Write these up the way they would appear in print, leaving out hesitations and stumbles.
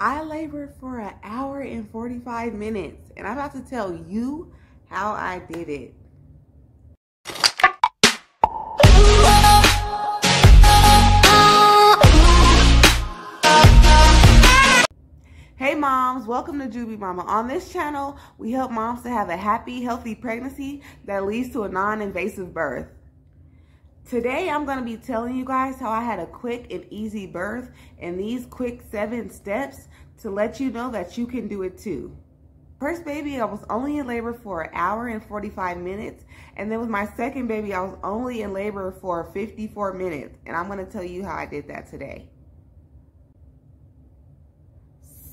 I labored for an hour and 45 minutes, and I'm about to tell you how I did it. Hey moms, welcome to Juby Mama. On this channel, we help moms to have a happy, healthy pregnancy that leads to a non-invasive birth. Today, I'm going to be telling you guys how I had a quick and easy birth and these quick 7 steps to let you know that you can do it too. First baby, I was only in labor for an hour and 45 minutes. And then with my second baby, I was only in labor for 54 minutes. And I'm going to tell you how I did that today.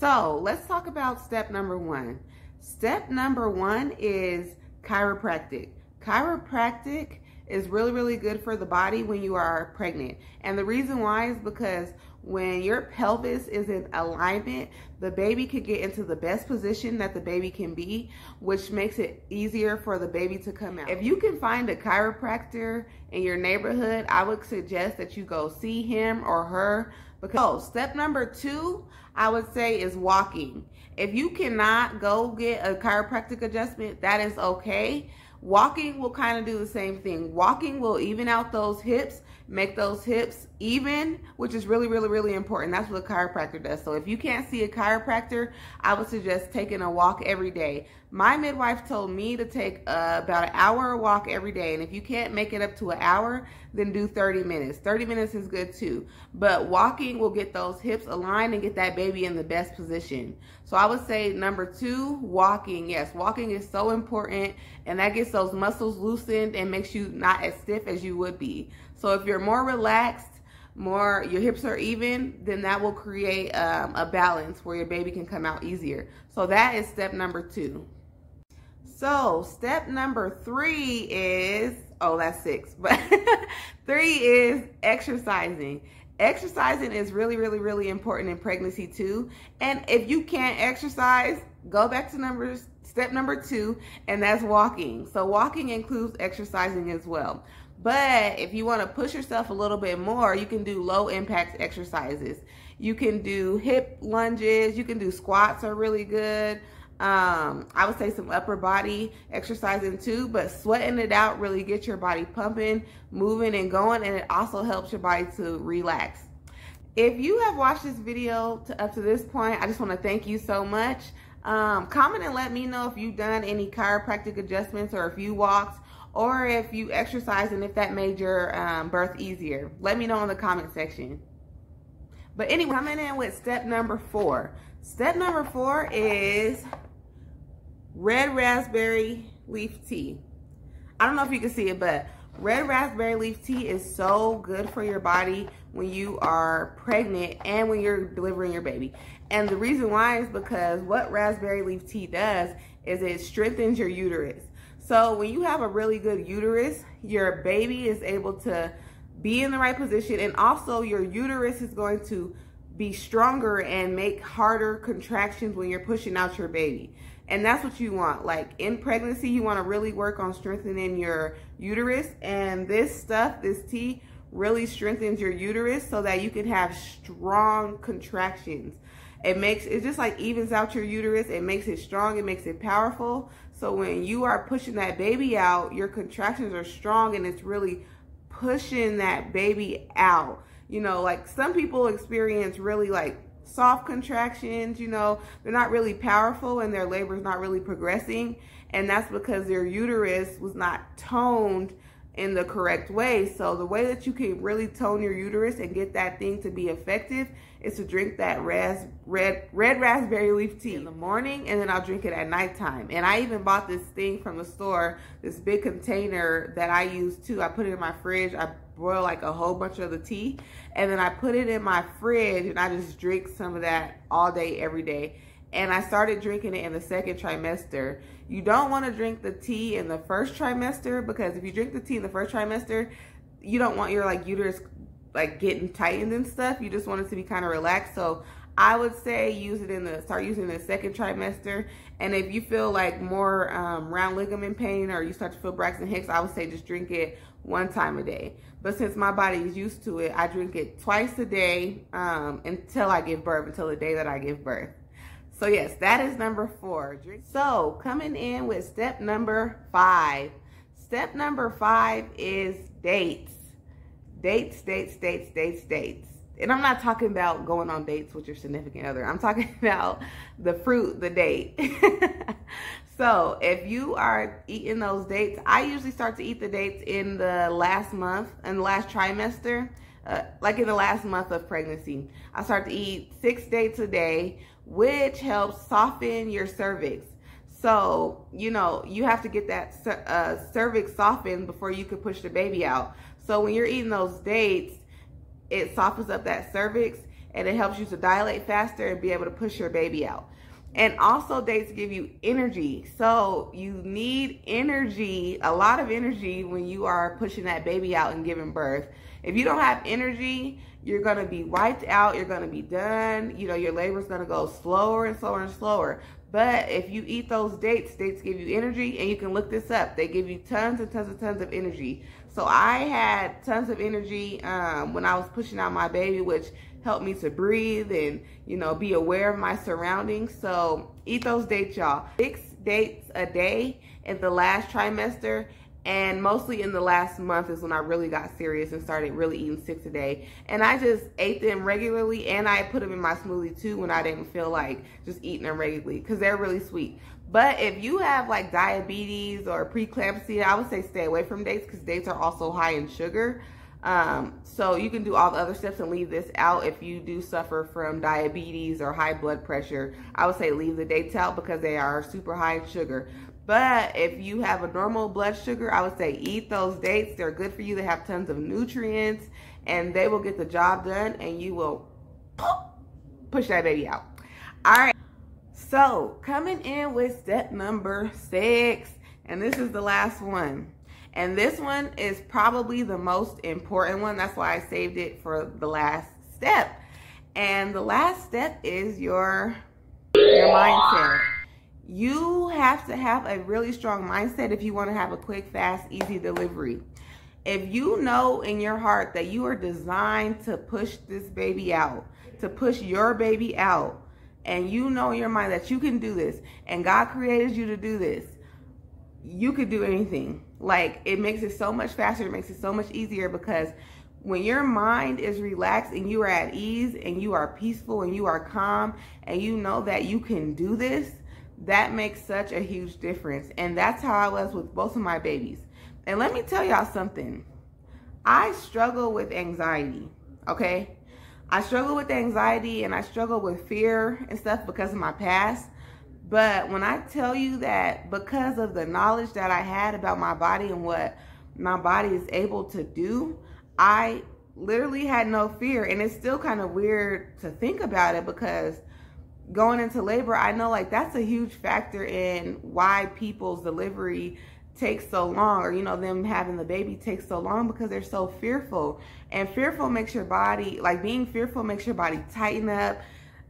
So let's talk about step number 1. Step number 1 is chiropractic. Chiropractic is really good for the body when you are pregnant. And the reason why is because when your pelvis is in alignment, the baby can get into the best position that the baby can be, which makes it easier for the baby to come out. If you can find a chiropractor in your neighborhood, I would suggest that you go see him or her. Because step number 2, I would say, is walking. If you cannot go get a chiropractic adjustment, that is okay. Walking will kind of do the same thing. Walking will even out those hips, make those hips even, which is really important. That's what a chiropractor does. So if you can't see a chiropractor, I would suggest taking a walk every day. My midwife told me to take about an hour walk every day. And if you can't make it up to an hour, then do 30 minutes. 30 minutes is good too. But walking will get those hips aligned and get that baby in the best position. So I would say number 2, walking. Yes, walking is so important, and that gets those muscles loosened and makes you not as stiff as you would be. So if you're more relaxed, your hips are even, then that will create a balance where your baby can come out easier. So that is step number 2. So step number 3 is, oh, that's 6, but 3 is exercising. Exercising is really important in pregnancy too. And if you can't exercise, go back to step number 2, and that's walking. So walking includes exercising as well. But if you want to push yourself a little bit more, you can do low impact exercises. You can do hip lunges, you can do squats are really good. I would say some upper body exercising too, but sweating it out really gets your body pumping, moving and going, and it also helps your body to relax. If you have watched this video up to this point, I just want to thank you so much. Comment and let me know if you've done any chiropractic adjustments, or if you walked, or if you exercised, and if that made your birth easier. Let me know in the comment section. But anyway, coming in with step number 4. Step number 4 is red raspberry leaf tea. I don't know if you can see it, but red raspberry leaf tea is so good for your body when you are pregnant and when you're delivering your baby. And the reason why is because what raspberry leaf tea does is it strengthens your uterus. So when you have a really good uterus, your baby is able to be in the right position, and also your uterus is going to be stronger and make harder contractions when you're pushing out your baby. And that's what you want. Like in pregnancy, you want to really work on strengthening your uterus, and this stuff, this tea, really strengthens your uterus so that you can have strong contractions. It just like evens out your uterus. It makes it strong. It makes it powerful. So when you are pushing that baby out, your contractions are strong, and it's really pushing that baby out. You know, like some people experience really like soft contractions, you know, they're not really powerful and their labor is not really progressing. And that's because their uterus was not toned in the correct way. So the way that you can really tone your uterus and get that thing to be effective is to drink that red raspberry leaf tea in the morning, and then I'll drink it at nighttime. And I even bought this thing from the store, this big container that I use too. I put it in my fridge. I boil like a whole bunch of the tea, and then I put it in my fridge, and I just drink some of that all day, every day. And I started drinking it in the 2nd trimester. You don't want to drink the tea in the 1st trimester, because if you drink the tea in the 1st trimester, you don't want your like uterus like getting tightened and stuff. You just want it to be kind of relaxed. So I would say start using the second trimester. And if you feel like more round ligament pain or you start to feel Braxton Hicks, I would say just drink it 1 time a day. But since my body is used to it, I drink it twice a day until I give birth, until the day that I give birth. So yes, that is number 4. So coming in with step number 5. Step number 5 is dates. Dates. And I'm not talking about going on dates with your significant other. I'm talking about the fruit, the date. So if you are eating those dates, I usually start to eat the dates in the last month, in the last trimester, like in the last month of pregnancy. I start to eat 6 dates a day, which helps soften your cervix. So, you know, you have to get that cervix softened before you can push the baby out. So when you're eating those dates, it softens up that cervix and it helps you to dilate faster and be able to push your baby out. And also dates give you energy. So you need energy, a lot of energy when you are pushing that baby out and giving birth. If you don't have energy, you're going to be wiped out. You're going to be done. You know, your labor is going to go slower and slower and slower. But if you eat those dates give you energy, and you can look this up. They give you tons and tons of energy. So I had tons of energy when I was pushing out my baby, which helped me to breathe and, you know, be aware of my surroundings. So eat those dates, y'all. 6 dates a day in the last trimester, and mostly in the last month is when I really got serious and started really eating 6 a day. And I just ate them regularly, and I put them in my smoothie too when I didn't feel like just eating them regularly, because they're really sweet. But if you have like diabetes or preeclampsia, I would say stay away from dates, because dates are also high in sugar. So you can do all the other steps and leave this out. If you do suffer from diabetes or high blood pressure, I would say leave the dates out because they are super high in sugar. But if you have a normal blood sugar, I would say eat those dates. They're good for you. They have tons of nutrients and they will get the job done, and you will push that baby out. All right. So coming in with step number 6, and this is the last one. And this one is probably the most important one. That's why I saved it for the last step. And the last step is your mindset. You have to have a really strong mindset if you want to have a quick, fast, easy delivery. If you know in your heart that you are designed to push this baby out, to push your baby out, and you know in your mind that you can do this, and God created you to do this, you could do anything. Like, it makes it so much faster, it makes it so much easier, because when your mind is relaxed and you are at ease and you are peaceful and you are calm and you know that you can do this, that makes such a huge difference. And that's how I was with both of my babies. And let me tell y'all something. I struggle with anxiety, okay? I struggle with anxiety and I struggle with fear and stuff because of my past. But when I tell you that because of the knowledge that I had about my body and what my body is able to do, I literally had no fear. And it's still kind of weird to think about it, because going into labor, I know like that's a huge factor in why people's delivery takes so long, or, you know, them having the baby takes so long, because they're so fearful. And fearful makes your body, like being fearful makes your body tighten up.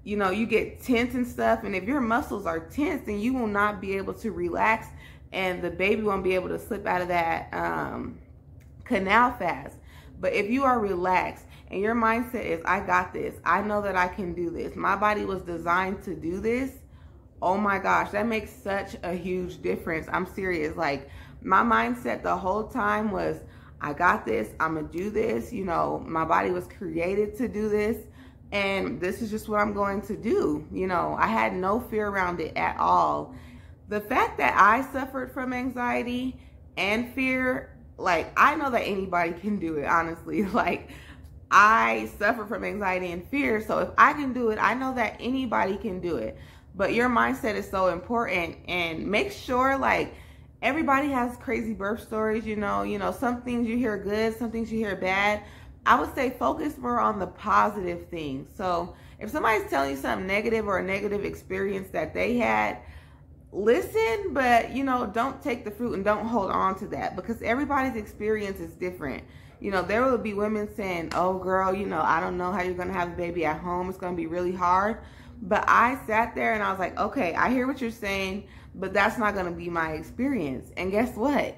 You know, you get tense and stuff. And if your muscles are tense, then you will not be able to relax, and the baby won't be able to slip out of that canal fast. But if you are relaxed and your mindset is, I got this, I know that I can do this, my body was designed to do this, oh my gosh, that makes such a huge difference. I'm serious. Like, my mindset the whole time was, I got this, I'm gonna do this. You know, my body was created to do this, and this is just what I'm going to do. You know, I had no fear around it at all. The fact that I suffered from anxiety and fear, like, I know that anybody can do it, honestly. Like, I suffer from anxiety and fear, so if I can do it, I know that anybody can do it. But your mindset is so important, and make sure, like, everybody has crazy birth stories, you know, some things you hear good, some things you hear bad. I would say focus more on the positive things. So if somebody's telling you something negative or a negative experience that they had, listen, but, you know, don't take the fruit and don't hold on to that, because everybody's experience is different. You know, there will be women saying, oh girl, you know, I don't know how you're going to have a baby at home. It's going to be really hard. But I sat there and I was like, okay, I hear what you're saying, but that's not going to be my experience. And guess what?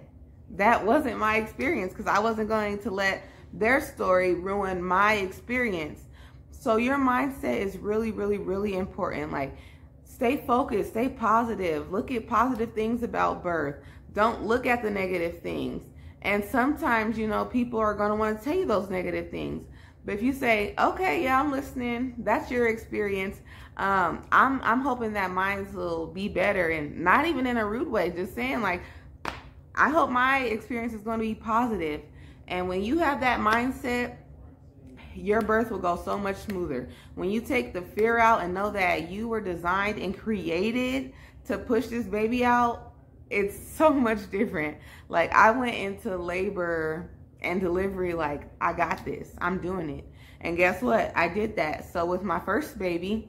That wasn't my experience, because I wasn't going to let their story ruin my experience. So your mindset is really, really, really important. Like, stay focused, stay positive, look at positive things about birth. Don't look at the negative things. And sometimes, you know, people are going to want to tell you those negative things. But if you say, okay, yeah, I'm listening, that's your experience. I'm hoping that mine will be better, and not even in a rude way, just saying like, I hope my experience is going to be positive. And when you have that mindset, your birth will go so much smoother. When you take the fear out and know that you were designed and created to push this baby out, it's so much different. Like, I went into labor and delivery like, I got this, I'm doing it. And guess what? I did that. So with my first baby,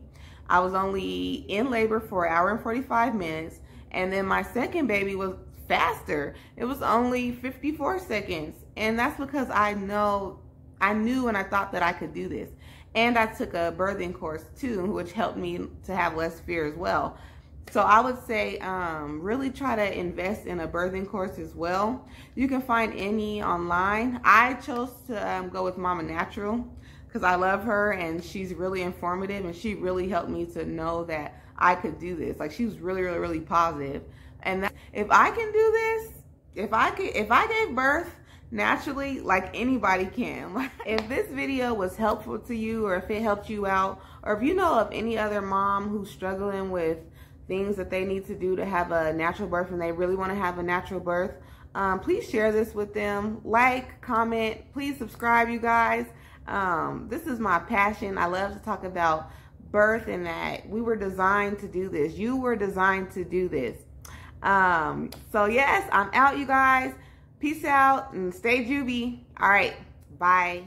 I was only in labor for 1 hour and 45 minutes. And then my second baby was faster. It was only 54 seconds. And that's because I knew and I thought that I could do this. And I took a birthing course too, which helped me to have less fear as well. So I would say really try to invest in a birthing course as well. You can find any online. I chose to go with Mama Natural because I love her and she's really informative, and she really helped me to know that I could do this. Like, she was really, really, really positive. And that, if I can do this, if I gave birth naturally, like anybody can. If this video was helpful to you, or if it helped you out, or if you know of any other mom who's struggling with things that they need to do to have a natural birth and they really want to have a natural birth, please share this with them. Like, comment, please subscribe, you guys. This is my passion. I love to talk about birth and that we were designed to do this. You were designed to do this. So yes, I'm out, you guys. Peace out and stay juvie. All right, bye.